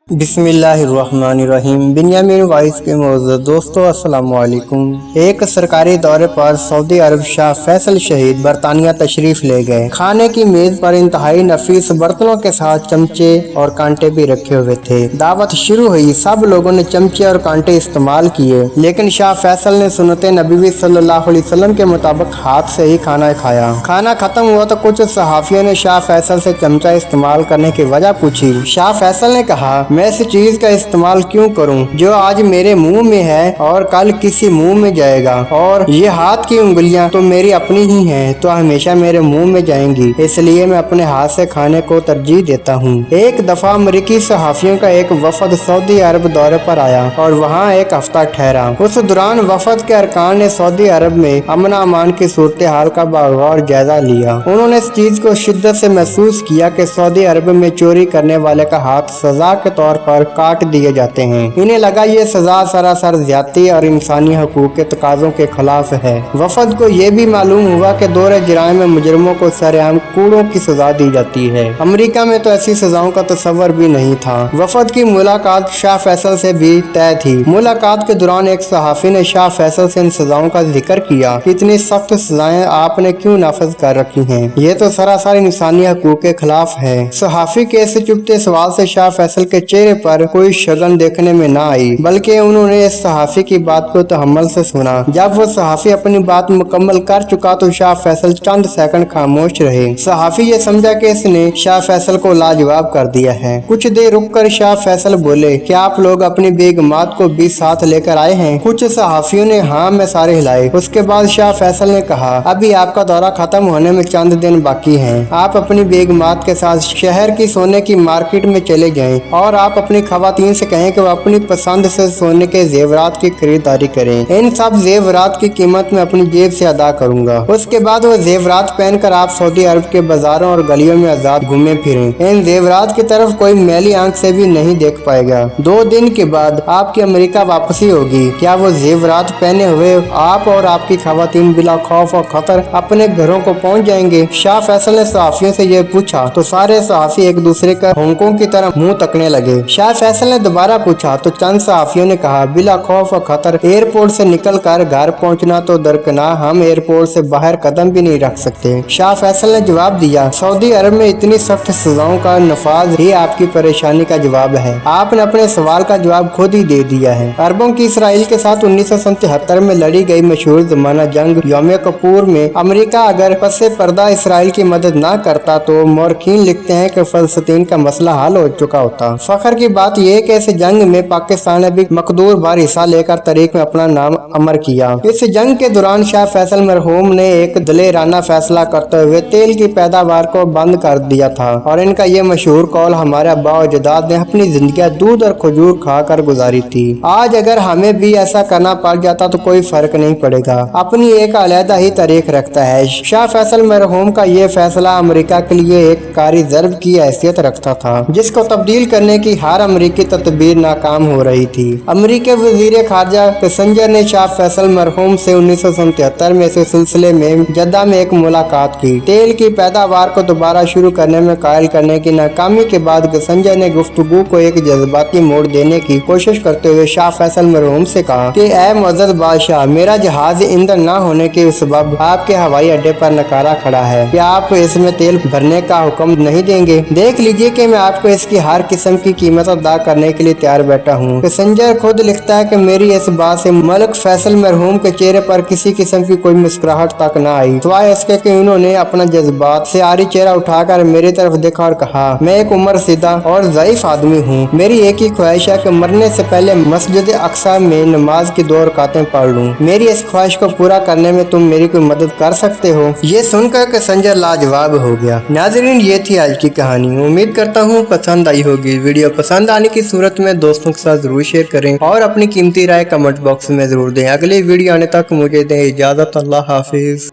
बिस्मिल्लाहिर्रहमानिर्रहीम। Binyamin vice के मोअज़्ज़ज़ दोस्तों, अस्सलाम वालेकुम। एक सरकारी दौरे पर सऊदी अरब शाह फैसल शहीद बरतानिया तशरीफ ले गए। खाने की मेज पर इंतहाई नफीस बर्तनों के साथ चमचे और कांटे भी रखे हुए थे। दावत शुरू हुई, सब लोगों ने चमचे और कांटे इस्तेमाल किए, लेकिन शाह फैसल ने सुन्नते नबी सल्लल्लाहु अलैहि वसल्लम के मुताबिक हाथ से ही खाना खाया। खाना खत्म हुआ तो कुछ सहाफियों ने शाह फैसल से चमचा इस्तेमाल करने की वजह पूछी। शाह फैसल ने कहा, मैं इस चीज का इस्तेमाल क्यों करूं जो आज मेरे मुंह में है और कल किसी मुंह में जाएगा, और ये हाथ की उंगलियां तो मेरी अपनी ही हैं, तो हमेशा मेरे मुंह में जाएंगी, इसलिए मैं अपने हाथ से खाने को तरजीह देता हूं। एक दफा अमरीकी सहाफियों का एक वफद सऊदी अरब दौरे पर आया और वहां एक हफ्ता ठहरा। उस दौरान वफद के अरकान ने सऊदी अरब में अमन अमान की सूरत हाल का बागौर जायजा लिया। उन्होंने इस चीज को शिद्दत से महसूस किया कि सऊदी अरब में चोरी करने वाले का हाथ सजा के तौर पर काट दिए जाते हैं। इन्हें लगा ये सजा सरासर ज्यादती और इंसानी हकूक के तकाजों के खिलाफ है। वफद को ये भी मालूम हुआ कि दौरे जराइम में मुजरिमों को सरेआम कूड़ों की सजा दी जाती है। अमेरिका में तो ऐसी सजाओं का तस्वर भी नहीं था। वफद की मुलाकात शाह फैसल से भी तय थी। मुलाकात के दौरान एक सहाफी ने शाह फैसल से इन सजाओं का जिक्र किया कि इतनी सख्त सजाएं आपने क्यों नाफज कर रखी हैं, ये तो सरासर इंसानी हकूक के खिलाफ है। सहाफी के इस चुपते सवाल से शाह फैसल के चेहरे पर कोई शगन देखने में न आई, बल्कि उन्होंने इस सहाफी की बात को तहम्मुल से सुना। जब वो सहाफी अपनी बात मुकम्मल कर चुका तो शाह फैसल चंद सेकंड खामोश रहे। सहाफी ये समझा कि इसने शाह फैसल को लाजवाब कर दिया है। कुछ देर रुक कर शाह फैसल बोले, क्या आप लोग अपनी बेगमात को भी साथ लेकर आए हैं? कुछ सहाफियों ने हाँ में सारे हिलाए। उसके बाद शाह फैसल ने कहा, अभी आपका दौरा खत्म होने में चंद दिन बाकी हैं। आप अपनी बेगमात के साथ शहर की सोने की मार्केट में चले जाएं और आप अपनी खवातीन से कहें कि वो अपनी पसंद से सोने के जेवरात की खरीदारी करें। इन सब जेवरात की कीमत मैं अपनी जेब से अदा करूंगा। उसके बाद वो जेवरात पहनकर आप सऊदी अरब के बाजारों और गलियों में आजाद घूमे फिरें। इन जेवरात की तरफ कोई मैली आंख से भी नहीं देख पाएगा। 2 दिन के बाद आपकी अमेरिका वापसी होगी। क्या वो जेवरात पहने हुए आप और आपकी खवातीन बिला खौफ और खतर अपने घरों को पहुँच जाएंगे? शाह फैसल ने सहाफियों से यह पूछा तो सारे सहाफी एक दूसरे का होंकों की तरह मुंह तकने लगे। शाह फैसल ने दोबारा पूछा तो चंद सहाफियों ने कहा, बिला खौफ और खतर एयरपोर्ट से निकलकर घर पहुंचना तो दरकिनार, हम एयरपोर्ट से बाहर कदम भी नहीं रख सकते। शाह फैसल ने जवाब दिया, सऊदी अरब में इतनी सख्त सजाओं का नफाज ही आपकी परेशानी का जवाब है। आपने अपने सवाल का जवाब खुद ही दे दिया है। अरबों की इसराइल के साथ 1977 में लड़ी गई मशहूर जमाना जंग यौम कपूर में अमेरिका अगर पसे पर्दा इसराइल की मदद न करता तो मौरखीन लिखते हैं कि फलस्तीन का मसला हल हो चुका होता। फखर की बात यह कि इस जंग में पाकिस्तान ने भी मकदूर बार हिस्सा लेकर तारीख में अपना नाम अमर किया। इस जंग के दौरान शाह फैसल मरहूम ने एक दलेराना फैसला करते हुए तेल की पैदावार को बंद कर दिया था, और इनका ये मशहूर कौल हमारे अब्बा और अजदाद ने अपनी जिंदगी दूध और खजूर खाकर गुजारी थी। आज अगर हमें भी ऐसा करना पड़ जाता तो कोई फर्क नहीं पड़ेगा। अपनी एक अलहदा ही तारीख रखता है। शाह फैसल मरहूम का ये फैसला अमेरिका के लिए एक कारी ज़र्ब की हैसियत रखता था, जिसको तब्दील करने की हर अमेरिकी तदबीर नाकाम हो रही थी। अमेरिकी वजीर खारजा किसिंजर ने शाह फैसल मरहूम से 1977 में इस सिलसिले में जद्दा में एक मुलाकात की। तेल की पैदावार को दोबारा शुरू करने में कायल करने की नाकामी के बाद किसिंजर ने गुफ्तगू को एक जज्बाती मोड़ देने की कोशिश करते हुए शाह फैसल मरहूम से कहा कि ऐ मुअज़्ज़ज़ बादशाह, मेरा जहाज ईंधन न होने के सबब आपके हवाई अड्डे पर नकारा खड़ा है। क्या आप इसमें तेल भरने का हुक्म नहीं देंगे? देख लीजिए कि मैं आपको इसकी हर किस्म की कीमत अदा करने के लिए तैयार बैठा हूँ। किसिंजर खुद लिखता है कि मेरी इस बात से मलिक फैसल मरहूम के चेहरे पर किसी किस्म की कोई मुस्कुराहट तक न आई, सिवाय इसके कि उन्होंने अपना जज्बात से आरी चेहरा उठाकर मेरी तरफ देखा और कहा, मैं एक उम्र सीधा और ज़ईफ आदमी हूँ। मेरी एक ही ख्वाहिश है कि मरने से पहले मस्जिद अक्सा में नमाज की 2 रकातें पढ़ लूँ। मेरी इस ख्वाहिश को पूरा करने में तुम मेरी कोई मदद कर सकते हो? ये सुनकर किसिंजर लाजवाब हो गया। नाज़रीन, ये थी आज की कहानी। उम्मीद करता हूँ पसंद आई होगी। वीडियो पसंद आने की सूरत में दोस्तों के साथ जरूर शेयर करें और अपनी कीमती राय कमेंट बॉक्स में जरूर दें। अगली वीडियो आने तक मुझे दें इजाजत। अल्लाह हाफिज।